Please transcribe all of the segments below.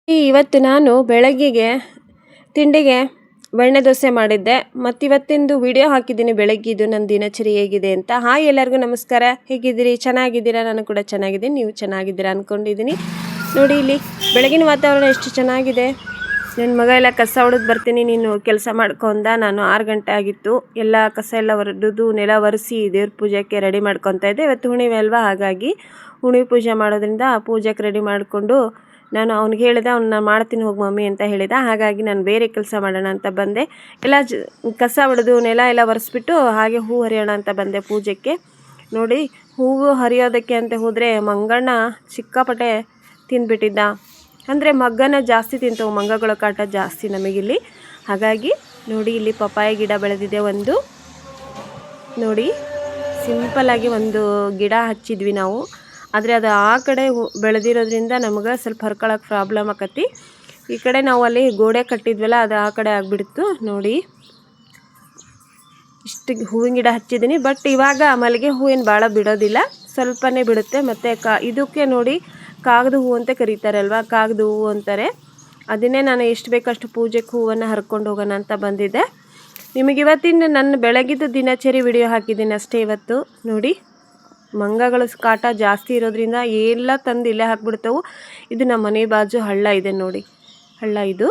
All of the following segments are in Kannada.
ಇವತ್ತು ನಾನು ಬೆಳಗ್ಗೆಗೆ ತಿಂಡಿಗೆ ಬೆಣ್ಣೆ ದೋಸೆ ಮಾಡಿದ್ದೆ ಮತ್ತು ಇವತ್ತಿಂದು ವಿಡಿಯೋ ಹಾಕಿದ್ದೀನಿ ಬೆಳಗ್ಗಿದ್ದು ನನ್ನ ದಿನಚರಿ ಹೇಗಿದೆ ಅಂತ. ಹಾಯ್ ಎಲ್ಲರಿಗೂ ನಮಸ್ಕಾರ, ಹೇಗಿದ್ದೀರಿ? ಚೆನ್ನಾಗಿದ್ದೀರಾ? ನಾನು ಕೂಡ ಚೆನ್ನಾಗಿದ್ದೀನಿ, ನೀವು ಚೆನ್ನಾಗಿದ್ದೀರಾ ಅಂದ್ಕೊಂಡಿದ್ದೀನಿ. ನೋಡಿ ಇಲ್ಲಿ ಬೆಳಗಿನ ವಾತಾವರಣ ಎಷ್ಟು ಚೆನ್ನಾಗಿದೆ. ನನ್ನ ಮಗ ಎಲ್ಲ ಕಸ ಹೊಡೆದು ಬರ್ತೀನಿ ನೀನು ಕೆಲಸ ಮಾಡ್ಕೊಂಡ. ನಾನು 6 ಗಂಟೆ ಆಗಿತ್ತು, ಎಲ್ಲ ಕಸ ಎಲ್ಲ ಹೊಡೆದು ನೆಲ ಒರೆಸಿ ದೇವ್ರ ಪೂಜೆಗೆ ರೆಡಿ ಮಾಡ್ಕೊತಾ ಇದ್ದೆ. ಇವತ್ತು ಹುಣ್ಣಿಮೆ ಅಲ್ವಾ, ಹಾಗಾಗಿ ಹುಣ್ಣಿಮೆ ಪೂಜೆ ಮಾಡೋದ್ರಿಂದ ಪೂಜೆಗೆ ರೆಡಿ ಮಾಡಿಕೊಂಡು ನಾನು ಅವ್ನಿಗೆ ಹೇಳಿದೆ, ಅವ್ನು ಮಾಡ್ತೀನಿ ಹೋಗಿ ಮಮ್ಮಿ ಅಂತ ಹೇಳಿದ. ಹಾಗಾಗಿ ನಾನು ಬೇರೆ ಕೆಲಸ ಮಾಡೋಣ ಅಂತ ಬಂದೆ. ಎಲ್ಲ ಕಸ ಹೊಡೆದು ನೆಲ ಎಲ್ಲ ಒರೆಸ್ಬಿಟ್ಟು ಹಾಗೆ ಹೂವು ಹರಿಯೋಣ ಅಂತ ಬಂದೆ ಪೂಜೆಗೆ. ನೋಡಿ ಹೂವು ಹರಿಯೋದಕ್ಕೆ ಅಂತ ಹೋದರೆ ಮಂಗಣ್ಣ ಸಿಕ್ಕಾಪಟ್ಟೆ ತಿಂದುಬಿಟ್ಟಿದ್ದ. ಅಂದರೆ ಮಗ್ಗನ ಜಾಸ್ತಿ ತಿಂತವು, ಮಂಗಗಳ ಕಾಟ ಜಾಸ್ತಿ ನಮಗಿಲ್ಲಿ. ಹಾಗಾಗಿ ನೋಡಿ ಇಲ್ಲಿ ಪಪ್ಪಾಯ ಗಿಡ ಬೆಳೆದಿದೆ ಒಂದು. ನೋಡಿ ಸಿಂಪಲ್ಲಾಗಿ ಒಂದು ಗಿಡ ಹಚ್ಚಿದ್ವಿ ನಾವು, ಆದರೆ ಅದು ಆ ಕಡೆ ಬೆಳೆದಿರೋದ್ರಿಂದ ನಮಗೆ ಸ್ವಲ್ಪ ಹರ್ಕೊಳಕ್ಕೆ ಪ್ರಾಬ್ಲಮ್ ಆಕತಿ. ಈ ಕಡೆ ನಾವು ಅಲ್ಲಿ ಗೋಡೆ ಕಟ್ಟಿದ್ವಲ್ಲ, ಅದು ಆ ಕಡೆ ಆಗಿಬಿಡ್ತು. ನೋಡಿ ಇಷ್ಟು ಹೂವಿನ ಗಿಡ ಹಚ್ಚಿದ್ದೀನಿ. ಬಟ್ ಇವಾಗ ಮಲ್ಲಿಗೆ ಹೂವಿನ ಭಾಳ ಬಿಡೋದಿಲ್ಲ, ಸ್ವಲ್ಪನೇ ಬಿಡುತ್ತೆ. ಮತ್ತು ಇದಕ್ಕೆ ನೋಡಿ ಕಾಗದ ಹೂವು ಅಂತ ಕರೀತಾರಲ್ವ, ಕಾಗದ ಹೂವು ಅಂತಾರೆ. ಅದನ್ನೇ ನಾನು ಎಷ್ಟು ಬೇಕಷ್ಟು ಪೂಜೆಗೆ ಹೂವನ್ನು ಹರ್ಕೊಂಡು ಹೋಗೋಣ ಅಂತ ಬಂದಿದ್ದೆ. ನಿಮಗೆ ಇವತ್ತಿನ ನನ್ನ ಬೆಳಗಿದ್ದು ದಿನಚರಿ ವಿಡಿಯೋ ಹಾಕಿದ್ದೀನಿ ಅಷ್ಟೇ ಇವತ್ತು. ನೋಡಿ ಮಂಗಗಳ ಕಾಟ ಜಾಸ್ತಿ ಇರೋದ್ರಿಂದ ಎಲ್ಲ ತಂದು ಇಲ್ಲೇ ಹಾಕ್ಬಿಡ್ತಾವು. ಇದು ನಮ್ಮ ಮನೆ ಬಾಜು ಹಳ್ಳ ಇದೆ ನೋಡಿ, ಹಳ್ಳ ಇದು.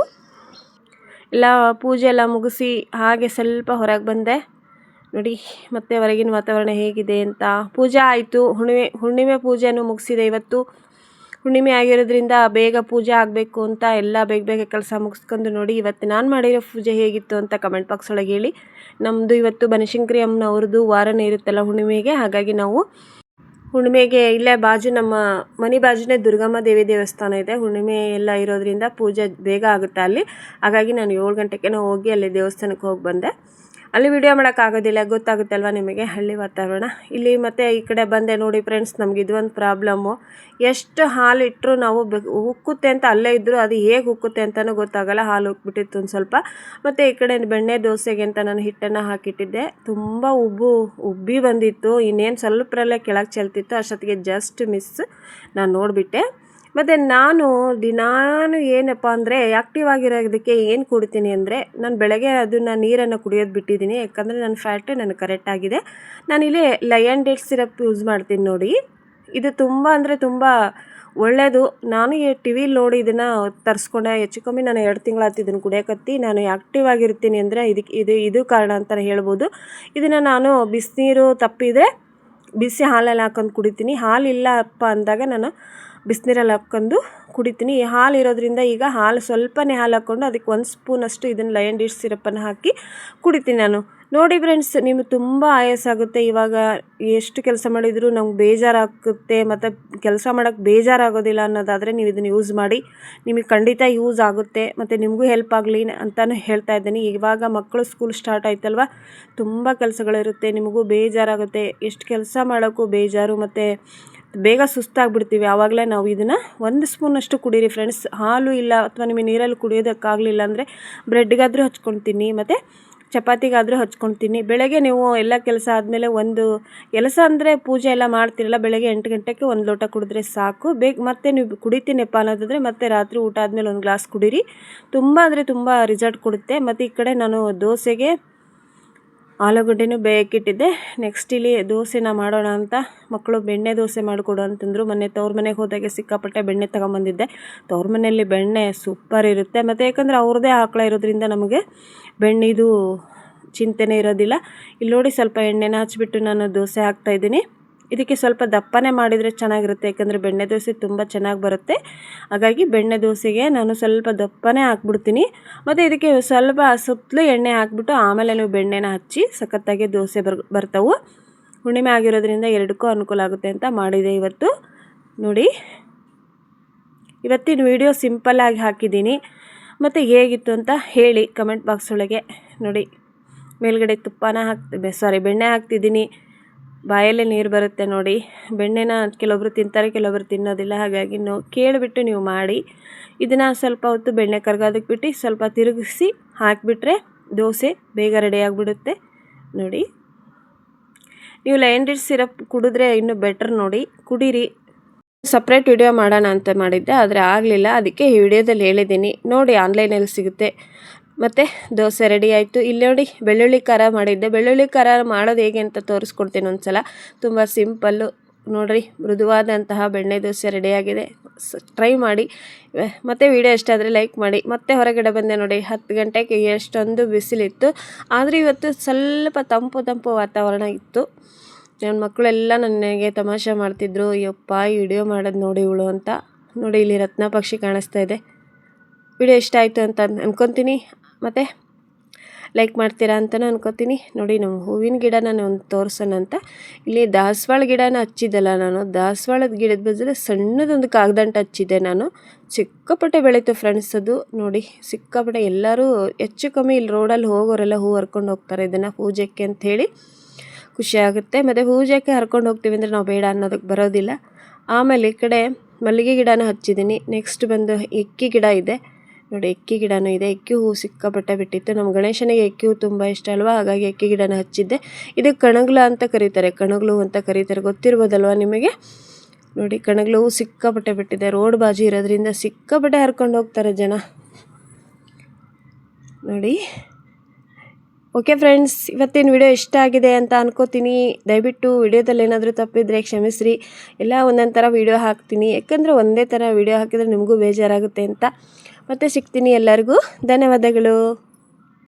ಎಲ್ಲ ಪೂಜೆ ಎಲ್ಲ ಮುಗಿಸಿ ಹಾಗೆ ಸ್ವಲ್ಪ ಹೊರಗೆ ಬಂದೆ. ನೋಡಿ ಮತ್ತೆ ಹೊರಗಿನ ವಾತಾವರಣ ಹೇಗಿದೆ ಅಂತ. ಪೂಜೆ ಆಯಿತು, ಹುಣ್ಣಿಮೆ ಪೂಜೆನೂ ಮುಗಿಸಿದೆ. ಇವತ್ತು ಹುಣ್ಣಿಮೆ ಆಗಿರೋದ್ರಿಂದ ಬೇಗ ಪೂಜೆ ಆಗಬೇಕು ಅಂತ ಎಲ್ಲ ಬೇಗ ಕೆಲಸ ಮುಗಿಸ್ಕೊಂಡು. ನೋಡಿ ಇವತ್ತು ನಾನು ಮಾಡಿರೋ ಪೂಜೆ ಹೇಗಿತ್ತು ಅಂತ ಕಮೆಂಟ್ ಬಾಕ್ಸ್ ಒಳಗೆ ಹೇಳಿ. ನಮ್ಮದು ಇವತ್ತು ಬನಶಂಕರಿ ಅಮ್ಮನವ್ರದ್ದು ವಾರನೇ ಇರುತ್ತಲ್ಲ ಹುಣ್ಣಿಮೆಗೆ, ಹಾಗಾಗಿ ನಾವು ಹುಣ್ಣಿಮೆಗೆ ಇಲ್ಲೇ ಬಾಜು ನಮ್ಮ ಮನೆ ಬಾಜುನೇ ದುರ್ಗಮ್ಮ ದೇವಿ ದೇವಸ್ಥಾನ ಇದೆ. ಹುಣ್ಣಿಮೆ ಎಲ್ಲ ಇರೋದ್ರಿಂದ ಪೂಜೆ ಬೇಗ ಆಗುತ್ತೆ ಅಲ್ಲಿ. ಹಾಗಾಗಿ ನಾನು 7 ಗಂಟೆಗೆ ಹೋಗಿ ಅಲ್ಲಿ ದೇವಸ್ಥಾನಕ್ಕೆ ಹೋಗಿ ಬಂದೆ. ಅಲ್ಲಿ ವಿಡಿಯೋ ಮಾಡೋಕ್ಕಾಗೋದಿಲ್ಲ, ಗೊತ್ತಾಗುತ್ತಲ್ವ ನಿಮಗೆ ಹಳ್ಳಿ ವಾತಾವರಣ ಇಲ್ಲಿ. ಮತ್ತು ಈ ಕಡೆ ಬಂದೆ. ನೋಡಿ ಫ್ರೆಂಡ್ಸ್, ನಮ್ಗೆ ಇದು ಒಂದು ಪ್ರಾಬ್ಲಮ್ಮು. ಎಷ್ಟು ಹಾಲು ಇಟ್ಟರು ನಾವು ಉಕ್ಕುತ್ತೆ ಅಂತ ಅಲ್ಲೇ ಇದ್ದರೂ ಅದು ಹೇಗೆ ಉಕ್ಕುತ್ತೆ ಅಂತಲೂ ಗೊತ್ತಾಗಲ್ಲ. ಹಾಲು ಉಕ್ಬಿಟ್ಟಿತ್ತು ಒಂದು ಸ್ವಲ್ಪ. ಮತ್ತು ಈ ಕಡೆ ಬೆಣ್ಣೆ ದೋಸೆಗೆ ಅಂತ ನಾನು ಹಿಟ್ಟನ್ನು ಹಾಕಿಟ್ಟಿದ್ದೆ. ತುಂಬ ಉಬ್ಬಿ ಬಂದಿತ್ತು. ಇನ್ನೇನು ಸ್ವಲ್ಪರಲ್ಲೇ ಕೆಳಗೆ ಚೆಲ್ತಿತ್ತು. ಅಷ್ಟೊತ್ತಿಗೆ ಜಸ್ಟ್ ಮಿಸ್ ನಾನು ನೋಡಿಬಿಟ್ಟೆ. ಮತ್ತು ನಾನು ದಿನಾನು ಏನಪ್ಪ ಅಂದರೆ ಆ್ಯಕ್ಟಿವ್ ಆಗಿರೋದಕ್ಕೆ ಏನು ಕುಡಿತೀನಿ ಅಂದರೆ, ನಾನು ಬೆಳಗ್ಗೆ ಅದನ್ನು ನೀರನ್ನು ಕುಡಿಯೋದು ಬಿಟ್ಟಿದ್ದೀನಿ. ಯಾಕಂದರೆ ನನ್ನ ಫ್ಯಾಟ್ ನನಗೆ ಕರೆಕ್ಟಾಗಿದೆ. ನಾನಿಲ್ಲಿ ಲಯನ್ ಡೇಟ್ ಸಿರಪ್ ಯೂಸ್ ಮಾಡ್ತೀನಿ ನೋಡಿ. ಇದು ತುಂಬ ಅಂದರೆ ತುಂಬ ಒಳ್ಳೆಯದು. ನಾನು ಈ ಟಿ ವಿಲಿ ನೋಡಿ ಇದನ್ನು ತರಿಸ್ಕೊಂಡೆ. ಹೆಚ್ಚು ಕಮ್ಮಿ ನಾನು 2 ತಿಂಗಳಾಯ್ತು ಇದನ್ನು ಕುಡಿಯೋಕತ್ತಿ. ನಾನು ಆ್ಯಕ್ಟಿವ್ ಆಗಿರ್ತೀನಿ ಅಂದರೆ ಇದು ಕಾರಣ ಅಂತಲೇ ಹೇಳ್ಬೋದು. ಇದನ್ನು ನಾನು ಬಿಸಿನೀರು ತಪ್ಪಿದರೆ ಬಿಸಿ ಹಾಲಲ್ಲಿ ಹಾಕೊಂಡು ಕುಡಿತೀನಿ. ಹಾಲಿಲ್ಲಪ್ಪ ಅಂದಾಗ ನಾನು ಬಿಸಿನೀರಲ್ಲಿ ಹಾಕ್ಕೊಂಡು ಕುಡಿತೀನಿ. ಈ ಹಾಲು ಇರೋದ್ರಿಂದ ಈಗ ಸ್ವಲ್ಪನೇ ಹಾಲು ಹಾಕ್ಕೊಂಡು ಅದಕ್ಕೆ 1 ಸ್ಪೂನಷ್ಟು ಇದನ್ನು ಲಯನ್ ಡೇಟ್ ಸಿರಪ್ಪನ್ನು ಹಾಕಿ ಕುಡಿತೀನಿ ನಾನು. ನೋಡಿ ಫ್ರೆಂಡ್ಸ್, ನಿಮಗೆ ತುಂಬ ಆಯಾಸಾಗುತ್ತೆ. ಇವಾಗ ಎಷ್ಟು ಕೆಲಸ ಮಾಡಿದರೂ ನಮ್ಗೆ ಬೇಜಾರಾಗುತ್ತೆ, ಮತ್ತು ಕೆಲಸ ಮಾಡೋಕ್ಕೆ ಬೇಜಾರಾಗೋದಿಲ್ಲ ಅನ್ನೋದಾದರೆ ನೀವು ಇದನ್ನು ಯೂಸ್ ಮಾಡಿ. ನಿಮಗೆ ಖಂಡಿತ ಯೂಸ್ ಆಗುತ್ತೆ, ಮತ್ತು ನಿಮಗೂ ಹೆಲ್ಪ್ ಆಗಲಿ ಅಂತಲೂ ಹೇಳ್ತಾ ಇದ್ದೀನಿ. ಇವಾಗ ಮಕ್ಕಳು ಸ್ಕೂಲ್ ಸ್ಟಾರ್ಟ್ ಆಯ್ತಲ್ವ, ತುಂಬ ಕೆಲಸಗಳಿರುತ್ತೆ, ನಿಮಗೂ ಬೇಜಾರಾಗುತ್ತೆ. ಎಷ್ಟು ಕೆಲಸ ಮಾಡೋಕ್ಕೂ ಬೇಜಾರು, ಮತ್ತು ಬೇಗ ಸುಸ್ತಾಗ್ಬಿಡ್ತೀವಿ. ಆವಾಗಲೇ ನಾವು ಇದನ್ನು 1 ಸ್ಪೂನಷ್ಟು ಕುಡೀರಿ ಫ್ರೆಂಡ್ಸ್. ಹಾಲು ಇಲ್ಲ ಅಥವಾ ನಿಮಗೆ ನೀರಲ್ಲಿ ಕುಡಿಯೋದಕ್ಕಾಗಲಿಲ್ಲ ಅಂದರೆ ಬ್ರೆಡ್ಗಾದರೂ ಹಚ್ಕೊಳ್ತೀನಿ, ಮತ್ತು ಚಪಾತಿಗಾದರೂ ಹಚ್ಕೊಳ್ತೀನಿ. ಬೆಳಗ್ಗೆ ನೀವು ಎಲ್ಲ ಕೆಲಸ ಆದಮೇಲೆ ಒಂದು ಕೆಲಸ ಅಂದರೆ ಪೂಜೆ ಎಲ್ಲ ಮಾಡ್ತಿರಲ್ಲ, ಬೆಳಗ್ಗೆ 8 ಗಂಟೆಗೆ 1 ಲೋಟ ಕುಡಿದ್ರೆ ಸಾಕು. ಮತ್ತೆ ನೀವು ಕುಡಿತೀನಪ್ಪ ಅನ್ನೋದಾದರೆ ಮತ್ತೆ ರಾತ್ರಿ ಊಟ ಆದಮೇಲೆ 1 ಗ್ಲಾಸ್ ಕುಡೀರಿ. ತುಂಬ ಅಂದರೆ ತುಂಬ ರಿಸಲ್ಟ್ ಕೊಡುತ್ತೆ. ಮತ್ತು ಈ ಕಡೆ ನಾನು ದೋಸೆಗೆ ಆಲೂಗಡ್ಡೆನೂ ಬೇಯಕ್ಕಿಟ್ಟಿದ್ದೆ. ನೆಕ್ಸ್ಟ್ ಇಲ್ಲಿ ದೋಸೆನ ಮಾಡೋಣ ಅಂತ ಮಕ್ಕಳು ಬೆಣ್ಣೆ ದೋಸೆ ಮಾಡಿಕೊಡು ಅಂತಂದರು. ಮೊನ್ನೆ ತವ್ರ ಮನೆಗೆ ಹೋದಾಗೆ ಸಿಕ್ಕಾಪಟ್ಟೆ ಬೆಣ್ಣೆ ತೊಗೊಂಬಂದಿದ್ದೆ. ತವ್ರ ಮನೆಯಲ್ಲಿ ಬೆಣ್ಣೆ ಸೂಪರ್ ಇರುತ್ತೆ. ಮತ್ತು ಯಾಕಂದರೆ ಅವ್ರದ್ದೇ ಆಕಳ ಇರೋದ್ರಿಂದ ನಮಗೆ ಬೆಣ್ಣೆದು ಚಿಂತೆನೇ ಇರೋದಿಲ್ಲ. ಇಲ್ಲಿ ನೋಡಿ ಸ್ವಲ್ಪ ಎಣ್ಣೆನ ಹಚ್ಬಿಟ್ಟು ನಾನು ದೋಸೆ ಹಾಕ್ತಾಯಿದ್ದೀನಿ. ಇದಕ್ಕೆ ಸ್ವಲ್ಪ ದಪ್ಪನೇ ಮಾಡಿದರೆ ಚೆನ್ನಾಗಿರುತ್ತೆ, ಯಾಕಂದರೆ ಬೆಣ್ಣೆ ದೋಸೆ ತುಂಬ ಚೆನ್ನಾಗಿ ಬರುತ್ತೆ. ಹಾಗಾಗಿ ಬೆಣ್ಣೆ ದೋಸೆಗೆ ನಾನು ಸ್ವಲ್ಪ ದಪ್ಪನೇ ಹಾಕ್ಬಿಡ್ತೀನಿ. ಮತ್ತು ಇದಕ್ಕೆ ಸ್ವಲ್ಪ ಸುತ್ತಲೂ ಎಣ್ಣೆ ಹಾಕ್ಬಿಟ್ಟು ಆಮೇಲೆ ನೀವು ಬೆಣ್ಣೆನ ಹಚ್ಚಿ ಸಖತ್ತಾಗಿ ದೋಸೆ ಬರ್ತಾವೆ. ಹುಣ್ಣಿಮೆ ಆಗಿರೋದ್ರಿಂದ ಎರಡಕ್ಕೂ ಅನುಕೂಲ ಆಗುತ್ತೆ ಅಂತ ಮಾಡಿದೆ ಇವತ್ತು. ನೋಡಿ ಇವತ್ತಿನ ವಿಡಿಯೋ ಸಿಂಪಲ್ಲಾಗಿ ಹಾಕಿದ್ದೀನಿ. ಮತ್ತು ಹೇಗಿತ್ತು ಅಂತ ಹೇಳಿ ಕಮೆಂಟ್ ಬಾಕ್ಸ್ ಒಳಗೆ. ನೋಡಿ ಮೇಲ್ಗಡೆ ಬೆಣ್ಣೆ ಹಾಕ್ತಿದ್ದೀನಿ. ಬಾಯಲ್ಲೇ ನೀರು ಬರುತ್ತೆ ನೋಡಿ. ಬೆಣ್ಣೆನ ಕೆಲವೊಬ್ರು ತಿಂತಾರೆ, ಕೆಲವೊಬ್ರು ತಿನ್ನೋದಿಲ್ಲ. ಹಾಗಾಗಿ ಕೇಳಿಬಿಟ್ಟು ನೀವು ಮಾಡಿ. ಇದನ್ನು ಸ್ವಲ್ಪ ಹೊತ್ತು ಬೆಣ್ಣೆ ಕರ್ಗೋದಕ್ಕೆ ಬಿಟ್ಟು ಸ್ವಲ್ಪ ತಿರುಗಿಸಿ ಹಾಕಿಬಿಟ್ರೆ ದೋಸೆ ಬೇಗ ರೆಡಿ ಆಗಿಬಿಡುತ್ತೆ. ನೋಡಿ ನೀವು ಲಯನ್ ಡೇಟ್ ಸಿರಪ್ ಕುಡಿದ್ರೆ ಇನ್ನೂ ಬೆಟರ್ ನೋಡಿ, ಕುಡೀರಿ. ಸಪ್ರೇಟ್ ವಿಡಿಯೋ ಮಾಡೋಣ ಅಂತ ಮಾಡಿದ್ದೆ, ಆದರೆ ಆಗಲಿಲ್ಲ. ಅದಕ್ಕೆ ಈ ವಿಡಿಯೋದಲ್ಲಿ ಹೇಳಿದ್ದೀನಿ ನೋಡಿ, ಆನ್ಲೈನಲ್ಲಿ ಸಿಗುತ್ತೆ. ಮತ್ತು ದೋಸೆ ರೆಡಿ ಆಯಿತು. ಇಲ್ಲಿ ನೋಡಿ ಬೆಳ್ಳುಳ್ಳಿ ಖಾರ ಮಾಡಿದ್ದೆ. ಬೆಳ್ಳುಳ್ಳಿ ಖಾರ ಮಾಡೋದು ಹೇಗೆ ಅಂತ ತೋರಿಸ್ಕೊಡ್ತೀನಿ ಒಂದ್ಸಲ. ತುಂಬ ಸಿಂಪಲ್ಲು ನೋಡಿರಿ, ಮೃದುವಾದಂತಹ ಬೆಣ್ಣೆ ದೋಸೆ ರೆಡಿಯಾಗಿದೆ. ಟ್ರೈ ಮಾಡಿ. ಮತ್ತು ವಿಡಿಯೋ ಇಷ್ಟ ಆದರೆ ಲೈಕ್ ಮಾಡಿ. ಮತ್ತೆ ಹೊರಗಡೆ ಬಂದೆ ನೋಡಿ, 10 ಗಂಟೆಗೆ ಎಷ್ಟೊಂದು ಬಿಸಿಲಿತ್ತು. ಆದರೆ ಇವತ್ತು ಸ್ವಲ್ಪ ತಂಪು ವಾತಾವರಣ ಇತ್ತು. ನನ್ನ ಮಕ್ಕಳೆಲ್ಲ ನನಗೆ ತಮಾಷೆ ಮಾಡ್ತಿದ್ರು, ಯಪ್ಪ ಈ ವಿಡಿಯೋ ಮಾಡೋದು ನೋಡಿ ಇವಳು ಅಂತ. ನೋಡಿ ಇಲ್ಲಿ ರತ್ನ ಪಕ್ಷಿ ಕಾಣಿಸ್ತಾ ಇದೆ. ವಿಡಿಯೋ ಇಷ್ಟ ಆಯಿತು ಅಂತ ಅನ್ಕೊತೀನಿ, ಮತ್ತು ಲೈಕ್ ಮಾಡ್ತೀರಾ ಅಂತಲೂ ಅನ್ಕೋತೀನಿ. ನೋಡಿ ನಮ್ಮ ಹೂವಿನ ಗಿಡ ನಾನು ಒಂದು ತೋರಿಸೋಣ ಅಂತ ಇಲ್ಲಿ ದಾಸವಾಳ ಗಿಡನ ಹಚ್ಚಿದ್ದಲ್ಲ ನಾನು. ದಾಸವಾಳದ ಗಿಡದ ಬದಲು ಸಣ್ಣದೊಂದು ಕಾಗದಂಟು ಹಚ್ಚಿದ್ದೆ ನಾನು. ಸಿಕ್ಕಾಪಟ್ಟೆ ಬೆಳೀತು ಫ್ರೆಂಡ್ಸ್ ಅದು. ನೋಡಿ ಸಿಕ್ಕಾಪಟ್ಟೆ ಎಲ್ಲರೂ ಹೆಚ್ಚು ಕಮ್ಮಿ ಇಲ್ಲಿ ರೋಡಲ್ಲಿ ಹೋಗೋರೆಲ್ಲ ಹೂ ಹರ್ಕೊಂಡು ಹೋಗ್ತಾರೆ ಇದನ್ನು ಪೂಜೆಗೆ ಅಂಥೇಳಿ. ಖುಷಿ ಆಗುತ್ತೆ. ಮತ್ತು ಪೂಜೆಗೆ ಹರ್ಕೊಂಡು ಹೋಗ್ತೀವಿ ಅಂದರೆ ನಾವು ಬೇಡ ಅನ್ನೋದಕ್ಕೆ ಬರೋದಿಲ್ಲ. ಆಮೇಲೆ ಈ ಕಡೆ ಮಲ್ಲಿಗೆ ಗಿಡನ ಹಚ್ಚಿದ್ದೀನಿ. ನೆಕ್ಸ್ಟ್ ಬಂದು ಎಕ್ಕಿ ಗಿಡ ಇದೆ ನೋಡಿ, ಎಕ್ಕಿ ಗಿಡನೂ ಇದೆ. ಎಕ್ಕಿ ಹೂವು ಸಿಕ್ಕಾಪಟ್ಟೆ ಬಿಟ್ಟಿತ್ತು. ನಮ್ಮ ಗಣೇಶನಿಗೆ ಎಕ್ಕಿ ಹೂವು ತುಂಬ ಇಷ್ಟ ಅಲ್ವಾ, ಹಾಗಾಗಿ ಎಕ್ಕಿ ಗಿಡನ ಹಚ್ಚಿದ್ದೆ. ಇದು ಕಣಗ್ಲ ಅಂತ ಕರೀತಾರೆ, ಕಣಗ್ಲು ಅಂತ ಕರೀತಾರೆ, ಗೊತ್ತಿರ್ಬೋದಲ್ವ ನಿಮಗೆ. ನೋಡಿ ಕಣಗ್ಲು ಹೂವು ಸಿಕ್ಕಾಪಟ್ಟೆ ಬಿಟ್ಟಿದೆ. ರೋಡ್ ಬಾಜು ಇರೋದ್ರಿಂದ ಸಿಕ್ಕಾಪಟ್ಟೆ ಹರ್ಕೊಂಡು ಹೋಗ್ತಾರೆ ಜನ ನೋಡಿ. ಓಕೆ ಫ್ರೆಂಡ್ಸ್, ಇವತ್ತಿನ ವಿಡಿಯೋ ಇಷ್ಟ ಆಗಿದೆ ಅಂತ ಅನ್ಕೋತೀನಿ. ದಯವಿಟ್ಟು ವಿಡಿಯೋದಲ್ಲಿ ಏನಾದರೂ ತಪ್ಪಿದ್ರೆ ಕ್ಷಮಿಸ್ರಿ. ಎಲ್ಲ ಒಂದೊಂದು ಥರ ವಿಡಿಯೋ ಹಾಕ್ತೀನಿ, ಯಾಕಂದರೆ ಒಂದೇ ಥರ ವಿಡಿಯೋ ಹಾಕಿದರೆ ನಿಮಗೂ ಬೇಜಾರಾಗುತ್ತೆ ಅಂತ. ಮತ್ತೆ ಸಿಗ್ತೀನಿ. ಎಲ್ಲರಿಗೂ ಧನ್ಯವಾದಗಳು.